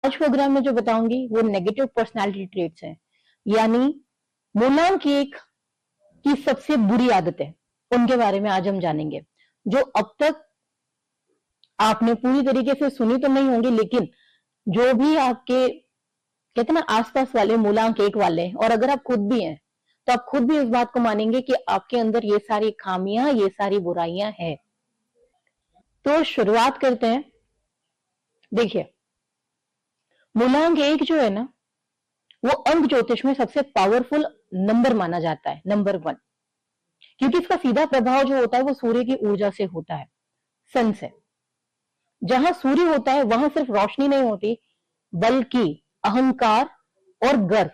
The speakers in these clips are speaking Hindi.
आज प्रोग्राम में जो बताऊंगी वो नेगेटिव पर्सनालिटी ट्रेट्स हैं, यानी मूलांक एक की सबसे बुरी आदतें, उनके बारे में आज हम जानेंगे, जो अब तक आपने पूरी तरीके से सुनी तो नहीं होंगी, लेकिन जो भी आपके कहते ना आसपास वाले मूलांक एक वाले हैं, और अगर आप खुद भी हैं तो आप खुद भी इस बात को मानेंगे कि आपके अंदर ये सारी खामियां, ये सारी बुराइयां हैं। तो शुरुआत करते हैं। देखिए, मूलांक एक जो है ना, वो अंक ज्योतिष में सबसे पावरफुल नंबर माना जाता है, नंबर 1, क्योंकि इसका सीधा प्रभाव जो होता है वो सूर्य की ऊर्जा से होता है, सन से। जहां सूर्य होता है वहां सिर्फ रोशनी नहीं होती, बल्कि अहंकार और गर्व,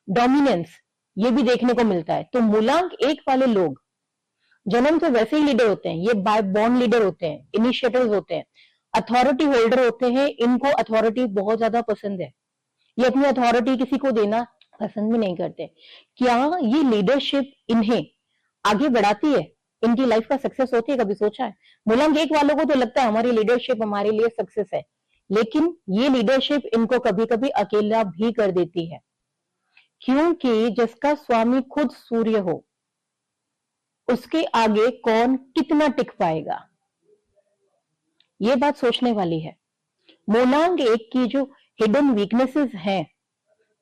डोमिनेंस, ये भी देखने को मिलता है। तो मूलांक एक वाले लोग जन्म से वैसे ही लीडर होते हैं, ये बाय बॉर्न लीडर होते हैं, इनिशिएटर्स होते हैं, अथॉरिटी होल्डर होते हैं। इनको अथॉरिटी बहुत ज्यादा पसंद है, ये अपनी अथॉरिटी किसी को देना पसंद भी नहीं करते। क्या ये लीडरशिप इन्हें आगे बढ़ाती है, इनकी लाइफ का सक्सेस होती है? कभी सोचा है? मूलांक एक वालों को तो लगता है हमारी लीडरशिप हमारे लिए सक्सेस है, लेकिन ये लीडरशिप इनको कभी कभी अकेला भी कर देती है, क्योंकि जिसका स्वामी खुद सूर्य हो, उसके आगे कौन कितना टिक पाएगा? ये बात सोचने वाली है। मूलांक एक की जो हिडन वीकनेसेस हैं,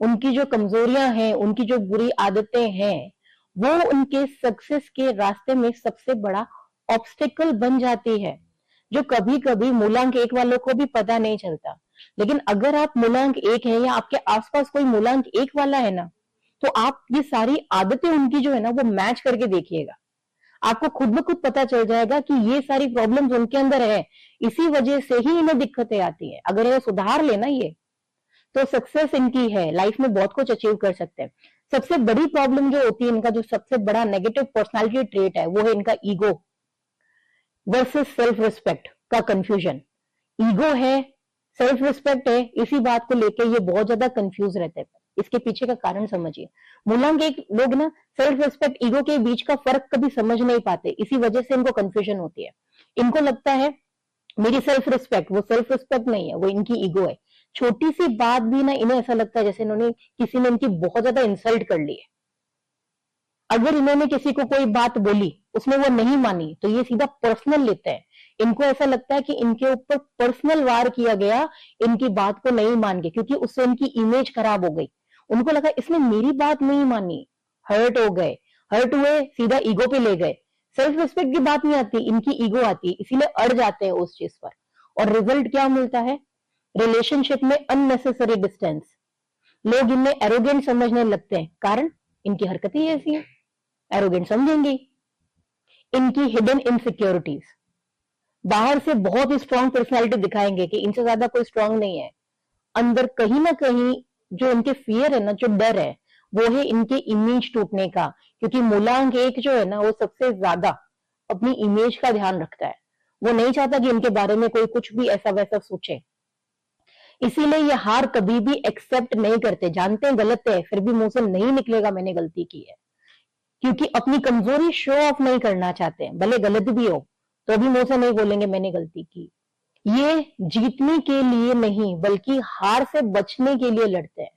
उनकी जो कमजोरियां हैं, उनकी जो बुरी आदतें हैं, वो उनके सक्सेस के रास्ते में सबसे बड़ा ऑब्स्टिकल बन जाती है, जो कभी कभी मूलांक एक वालों को भी पता नहीं चलता। लेकिन अगर आप मूलांक एक है या आपके आसपास कोई मूलांक एक वाला है ना, तो आप ये सारी आदतें उनकी जो है ना वो मैच करके देखिएगा, आपको खुद ब खुद पता चल जाएगा कि ये सारी प्रॉब्लम्स उनके अंदर है, इसी वजह से ही इन्हें दिक्कतें आती है। अगर ये सुधार लेना ये, तो सक्सेस इनकी है, लाइफ में बहुत कुछ अचीव कर सकते हैं। सबसे बड़ी प्रॉब्लम जो होती है इनका, जो सबसे बड़ा नेगेटिव पर्सनालिटी ट्रेट है, वो है इनका ईगो वर्सेस सेल्फ रिस्पेक्ट का कंफ्यूजन। ईगो है, सेल्फ रिस्पेक्ट है, इसी बात को लेके ये बहुत ज्यादा कंफ्यूज रहते हैं। इसके पीछे का कारण समझिए। मूलांक एक लोग ना सेल्फ रिस्पेक्ट ईगो के बीच का फर्क कभी समझ नहीं पाते, इसी वजह से इनको कंफ्यूजन होती है। इनको लगता है मेरी सेल्फ रिस्पेक्ट, वो सेल्फ रिस्पेक्ट नहीं है, वो इनकी ईगो है। छोटी सी बात भी ना इन्हें ऐसा लगता है जैसे इन्होंने किसी ने इनकी बहुत ज्यादा इंसल्ट कर ली है। अगर इन्होंने किसी को कोई बात बोली, उसने वो नहीं मानी, तो ये सीधा पर्सनल लेते हैं। इनको ऐसा लगता है कि इनके ऊपर पर्सनल वार किया गया, इनकी बात को नहीं मान के, क्योंकि उससे इनकी इमेज खराब हो गई। उनको लगा इसने मेरी बात नहीं मानी, हर्ट हो गए, हर्ट हुए, सीधा ईगो पे ले गए। सेल्फ रिस्पेक्ट की बात नहीं आती, इनकी ईगो आती है, इसीलिए अड़ जाते हैं उस चीज पर। और रिजल्ट क्या मिलता है? रिलेशनशिप में अननेसेसरी डिस्टेंस। लोग इन्हें एरोगेंट समझने लगते हैं, कारण इनकी हरकतें ही ऐसी हैं, एरोगेंट समझेंगे। इनकी हिडन इनसिक्योरिटीज, बाहर से बहुत ही स्ट्रांग पर्सनालिटी दिखाएंगे कि इनसे ज्यादा कोई स्ट्रांग नहीं है, अंदर कहीं ना कहीं जो इनके फियर है ना, जो डर है, वो है इनके इमेज टूटने का। क्योंकि मूलांक एक जो है ना, वो सबसे ज्यादा अपनी इमेज का ध्यान रखता है, वो नहीं चाहता कि इनके बारे में कोई कुछ भी ऐसा वैसा सोचे। इसीलिए ये हार कभी भी एक्सेप्ट नहीं करते, जानते हैं गलत है, फिर भी मुंह से नहीं निकलेगा मैंने गलती की है, क्योंकि अपनी कमजोरी शो ऑफ नहीं करना चाहते हैं। भले गलत भी हो तो भी मुंह से नहीं बोलेंगे मैंने गलती की। ये जीतने के लिए नहीं, बल्कि हार से बचने के लिए लड़ते हैं।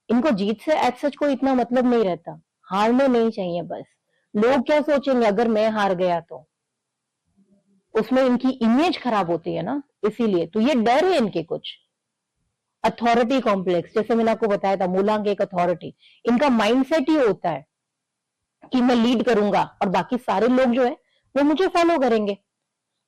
इनको जीत से एज सच कोई इतना मतलब नहीं रहता, हारने नहीं चाहिए बस। लोग क्या सोचेंगे अगर मैं हार गया तो, उसमें इनकी इमेज खराब होती है ना, इसीलिए। तो ये डर है इनके कुछ। अथॉरिटी कॉम्प्लेक्स, जैसे मैंने आपको बताया था, मूलांक एक अथॉरिटी, इनका माइंडसेट ये होता है कि मैं लीड करूंगा और बाकी सारे लोग जो है वो मुझे फॉलो करेंगे।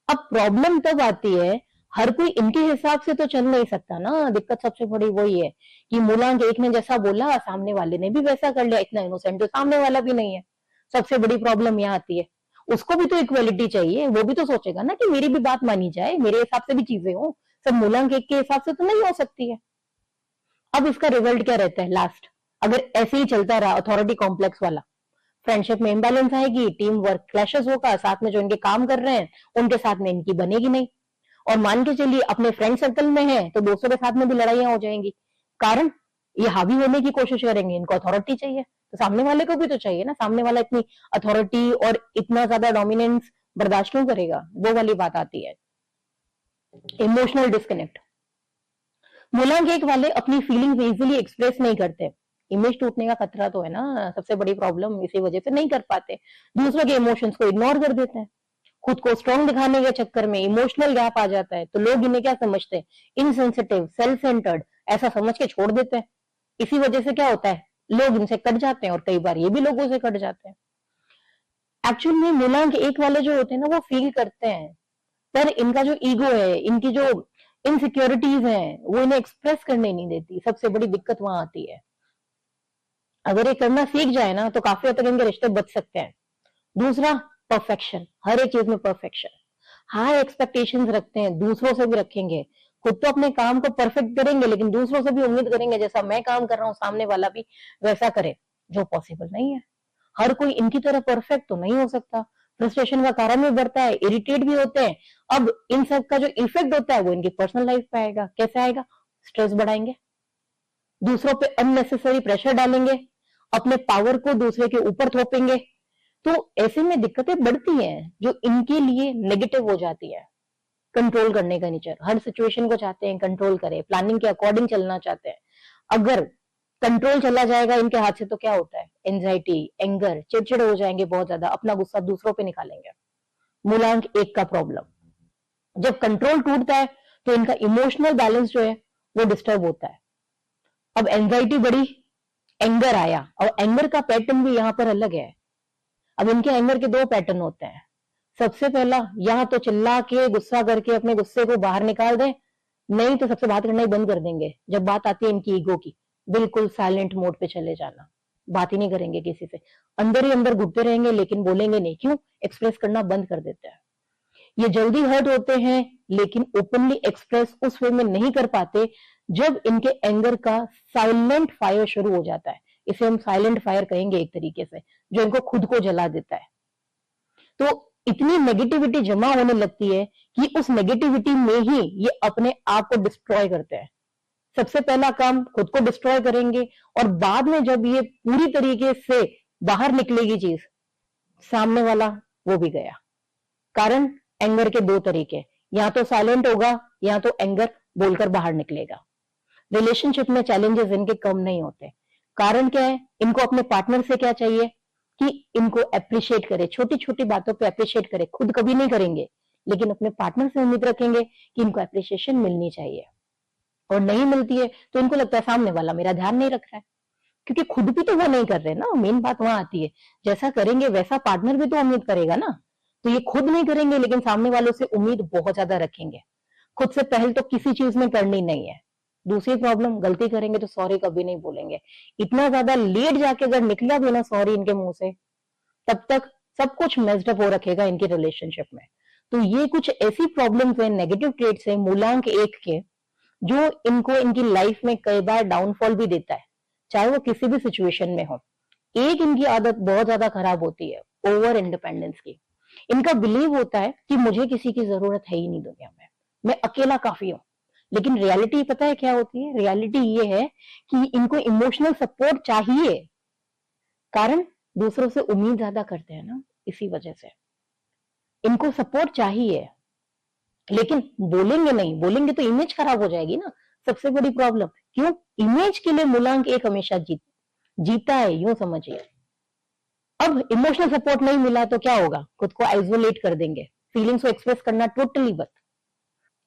अब प्रॉब्लम तब आती है, हर कोई इनके हिसाब से तो चल नहीं सकता ना। दिक्कत सबसे बड़ी वही है कि मूलांक एक ने जैसा बोला, सामने वाले ने भी वैसा कर लिया। इतना इनोसेंट तो सामने वाला भी नहीं है। सबसे बड़ी प्रॉब्लम यहाँ आती है। उसको भी तो इक्वलिटी चाहिए, वो भी तो सोचेगा ना कि मेरी भी बात मानी जाए, मेरे हिसाब से भी चीजें हो। सब मूलांक एक के हिसाब से तो नहीं हो सकती है। अब इसका रिजल्ट क्या रहता है लास्ट? अगर ऐसे ही चलता रहा अथॉरिटी कॉम्प्लेक्स वाला, फ्रेंडशिप में इम्बैलेंस आएगी, टीम वर्क क्लैशेस होगा, साथ में जो इनके काम कर रहे हैं उनके साथ में इनकी बनेगी नहीं। और मान के चलिए अपने फ्रेंड सर्कल में है तो दोस्तों के साथ में भी लड़ाइयां हो जाएंगी, कारण ये हावी होने की कोशिश करेंगे, इनको अथॉरिटी चाहिए, तो सामने वाले को भी तो चाहिए ना। सामने वाला इतनी अथॉरिटी और इतना ज्यादा डोमिनेंस बर्दाश्त क्यों करेगा? वो वाली बात आती है, इमोशनल डिस्कनेक्ट। मूलांक एक वाले अपनी फीलिंग्स इजीली एक्सप्रेस नहीं करते। इमेज टूटने का खतरा तो है ना, सबसे बड़ी प्रॉब्लम इसी वजह से नहीं कर पाते। दूसरों के इमोशंस को इग्नोर कर देते हैं। खुद को स्ट्रांग दिखाने के चक्कर में इमोशनल गैप आ जाता है, तो लोग इन्हें क्या समझते हैं, इनसेंसिटिव, सेल्फ सेंटर्ड, ऐसा समझ के छोड़ देते हैं। इसी वजह से क्या होता है, लोग इनसे कट जाते हैं और कई बार ये भी लोगों से कट जाते हैं। एक्चुअल में मूलांक एक वाले जो होते हैं ना, वो फील करते हैं, पर इनका जो ईगो है, इनकी जो इनसिक्योरिटीज हैं, वो इन्हें एक्सप्रेस करने नहीं देती। सबसे बड़ी दिक्कत वहां आती है। अगर ये करना सीख जाए ना, तो काफी हद तक इनके रिश्ते बच सकते हैं। दूसरा, परफेक्शन, हर एक चीज में परफेक्शन, हाई एक्सपेक्टेशंस रखते हैं, दूसरों से भी रखेंगे। खुद तो अपने काम को परफेक्ट करेंगे, लेकिन दूसरों से भी उम्मीद करेंगे जैसा मैं काम कर रहा हूं सामने वाला भी वैसा करे, जो पॉसिबल नहीं है। हर कोई इनकी तरह परफेक्ट तो नहीं हो सकता। फ्रस्ट्रेशन का कारण भी बढ़ता है, इरिटेट भी होते हैं। अब इन सब का जो इफेक्ट होता है वो इनकी पर्सनल लाइफ पे आएगा। कैसे आएगा, स्ट्रेस बढ़ाएंगे, दूसरों पे अननेसेसरी प्रेशर डालेंगे, अपने पावर को दूसरे के ऊपर थोपेंगे। तो ऐसे में दिक्कतें बढ़ती हैं जो इनके लिए नेगेटिव हो जाती है। कंट्रोल करने का नेचर, हर सिचुएशन को चाहते हैं कंट्रोल करें, प्लानिंग के अकॉर्डिंग चलना चाहते हैं। अगर कंट्रोल चला जाएगा इनके हाथ से तो क्या होता है, एंजाइटी, एंगर, चिड़चिड़ हो जाएंगे बहुत ज्यादा, अपना गुस्सा दूसरों पे निकालेंगे। मूलांक एक का प्रॉब्लम, जब कंट्रोल टूटता है तो इनका इमोशनल बैलेंस जो है वो डिस्टर्ब होता है। अब एंजाइटी बढ़ी, एंगर आया, और एंगर का पैटर्न भी यहां पर अलग है। अब इनके एंगर के दो पैटर्न होते हैं। सबसे पहला, या तो चिल्ला के गुस्सा करके अपने गुस्से को बाहर निकाल दें, नहीं तो सबसे बात करना ही बंद कर देंगे। जब बात आती है इनकी ईगो की, बिल्कुल साइलेंट मोड पे चले जाना, बात ही नहीं करेंगे किसी से, अंदर ही अंदर घुटते रहेंगे लेकिन बोलेंगे नहीं। क्यों, एक्सप्रेस करना बंद कर देते हैं। ये जल्दी हर्ट होते हैं लेकिन ओपनली एक्सप्रेस उस वे में नहीं कर पाते जब इनके एंगर का साइलेंट फायर शुरू हो जाता है। इसे हम साइलेंट फायर कहेंगे एक तरीके से, जो इनको खुद को जला देता है। तो इतनी नेगेटिविटी जमा होने लगती है कि उस नेगेटिविटी में ही ये अपने आप को डिस्ट्रॉय करते हैं। सबसे पहला काम खुद को डिस्ट्रॉय करेंगे, और बाद में जब ये पूरी तरीके से बाहर निकलेगी चीज, सामने वाला वो भी गया। कारण, एंगर के दो तरीके, या तो साइलेंट होगा या तो एंगर बोलकर बाहर निकलेगा। रिलेशनशिप में चैलेंजेस इनके कम नहीं होते। कारण क्या है, इनको अपने पार्टनर से क्या चाहिए कि इनको अप्रिशिएट करे, छोटी छोटी बातों पे अप्रिशिएट करे। खुद कभी नहीं करेंगे, लेकिन अपने पार्टनर से उम्मीद रखेंगे कि इनको अप्रिशिएशन मिलनी चाहिए, और नहीं मिलती है तो इनको लगता है सामने वाला मेरा ध्यान नहीं रख रहा है, क्योंकि खुद भी तो वो नहीं कर रहे ना। मेन बात वहां आती है, जैसा करेंगे वैसा पार्टनर भी तो उम्मीद करेगा ना। तो ये खुद नहीं करेंगे लेकिन सामने वालों से उम्मीद बहुत ज्यादा रखेंगे। खुद से पहल तो किसी चीज में करनी नहीं है। दूसरी प्रॉब्लम, गलती करेंगे तो सॉरी कभी नहीं बोलेंगे। इतना ज्यादा लेट जाके अगर निकला भी ना सॉरी इनके मुंह से, तब तक सब कुछ मेस्ड अप हो रखेगा इनकी रिलेशनशिप में। तो ये कुछ ऐसी प्रॉब्लम्स है, नेगेटिव ट्रेट्स है मूलांक एक के, जो इनको इनकी लाइफ में कई बार डाउनफॉल भी देता है, चाहे वो किसी भी सिचुएशन में हो। एक इनकी आदत बहुत ज्यादा खराब होती है, ओवर इंडिपेंडेंस की। इनका बिलीव होता है कि मुझे किसी की जरूरत है ही नहीं दुनिया में, मैं अकेला काफी हूं। लेकिन रियलिटी पता है क्या होती है, रियलिटी ये है कि इनको इमोशनल सपोर्ट चाहिए। कारण, दूसरों से उम्मीद ज्यादा करते हैं ना, इसी वजह से इनको सपोर्ट चाहिए। लेकिन बोलेंगे नहीं, बोलेंगे तो इमेज खराब हो जाएगी ना, सबसे बड़ी प्रॉब्लम। क्यों, इमेज के लिए मूलांक एक हमेशा जीता है, यूं समझिए। अब इमोशनल सपोर्ट नहीं मिला तो क्या होगा, खुद को आइसोलेट कर देंगे, फीलिंग्स को एक्सप्रेस करना टोटली बंद,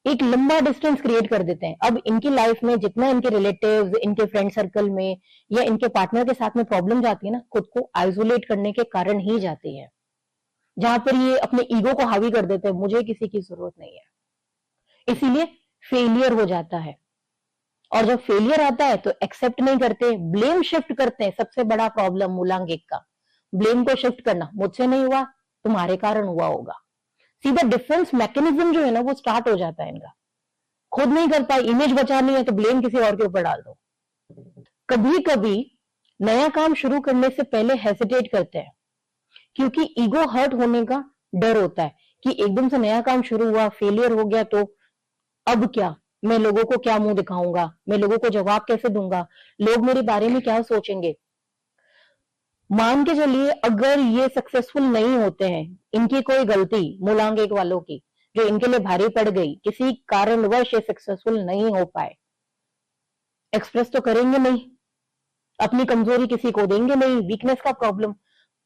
एक लंबा डिस्टेंस क्रिएट कर देते हैं। अब इनकी लाइफ में जितना इनके रिलेटिव्स, इनके फ्रेंड सर्कल में या इनके पार्टनर के साथ में प्रॉब्लम जाती है ना, खुद को आइसोलेट करने के कारण ही जाती है, जहां पर ये अपने ईगो को हावी कर देते हैं, मुझे किसी की जरूरत नहीं है। इसीलिए फेलियर हो जाता है, और जब फेलियर आता है तो एक्सेप्ट नहीं करते, ब्लेम शिफ्ट करते हैं। सबसे बड़ा प्रॉब्लम मूलांक एक का, ब्लेम को शिफ्ट करना, मुझसे नहीं हुआ, तुम्हारे कारण हुआ होगा। सीधा डिफेंस मैकेनिज्म जो है ना वो स्टार्ट हो जाता है इनका। खुद नहीं कर पाए, इमेज बचानी है तो ब्लेम किसी और के ऊपर डाल दो। कभी कभी नया काम शुरू करने से पहले हेसिटेट करते हैं, क्योंकि ईगो हर्ट होने का डर होता है कि एकदम से नया काम शुरू हुआ, फेलियर हो गया तो अब क्या, मैं लोगों को क्या मुंह दिखाऊंगा, मैं लोगों को जवाब कैसे दूंगा, लोग मेरे बारे में क्या सोचेंगे। मान के चलिए अगर ये सक्सेसफुल नहीं होते हैं, इनकी कोई गलती मूलांक एक वालों की जो इनके लिए भारी पड़ गई, किसी कारणवश ये सक्सेसफुल नहीं हो पाए, एक्सप्रेस तो करेंगे नहीं, अपनी कमजोरी किसी को देंगे नहीं, वीकनेस का प्रॉब्लम।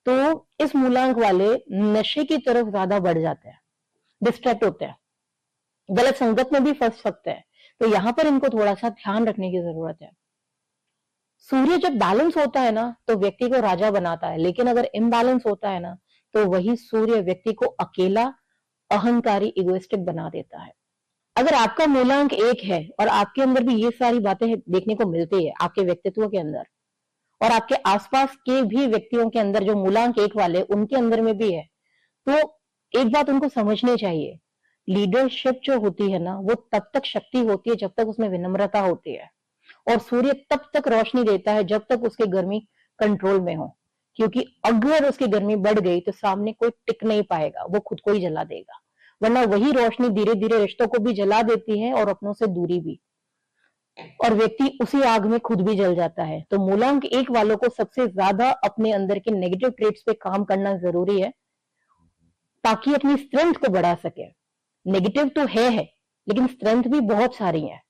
तो इस मूलांक वाले नशे की तरफ ज्यादा बढ़ जाते हैं, डिस्ट्रैक्ट होते हैं, गलत संगत में भी फंस सकते हैं। तो यहां पर इनको थोड़ा सा ध्यान रखने की जरूरत है। सूर्य जब बैलेंस होता है ना तो व्यक्ति को राजा बनाता है, लेकिन अगर इम्बैलेंस होता है ना तो वही सूर्य व्यक्ति को अकेला, अहंकारी, इगोइस्टिक बना देता है। अगर आपका मूलांक 1 है और आपके अंदर भी ये सारी बातें देखने को मिलती है, आपके व्यक्तित्व के अंदर और आपके आसपास के भी व्यक्तियों के अंदर जो मूलांक 1 वाले उनके अंदर में भी है, तो एक बात उनको समझनी चाहिए, लीडरशिप जो होती है ना वो तब तक शक्ति होती है जब तक उसमें विनम्रता होती है, और सूर्य तब तक रोशनी देता है जब तक उसकी गर्मी कंट्रोल में हो, क्योंकि अगर उसकी गर्मी बढ़ गई तो सामने कोई टिक नहीं पाएगा, वो खुद को ही जला देगा। वरना वही रोशनी धीरे धीरे रिश्तों को भी जला देती है और अपनों से दूरी भी, और व्यक्ति उसी आग में खुद भी जल जाता है। तो मूलांक 1 वालों को सबसे ज्यादा अपने अंदर के नेगेटिव ट्रेट्स पे काम करना जरूरी है, ताकि अपनी स्ट्रेंथ को बढ़ा सके। नेगेटिव तो है लेकिन स्ट्रेंथ भी बहुत सारी है।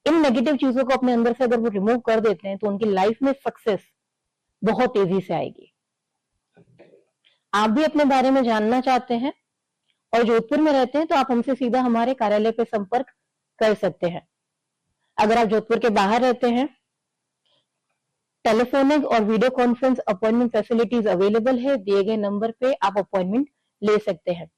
इन नेगेटिव चीजों को अपने अंदर से अगर वो रिमूव कर देते हैं तो उनकी लाइफ में सक्सेस बहुत तेजी से आएगी। आप भी अपने बारे में जानना चाहते हैं और जोधपुर में रहते हैं तो आप हमसे सीधा हमारे कार्यालय पे संपर्क कर सकते हैं। अगर आप जोधपुर के बाहर रहते हैं, टेलीफोनिक और video conference appointment facilities available है, दिए गए नंबर पे आप अपॉइंटमेंट ले सकते हैं।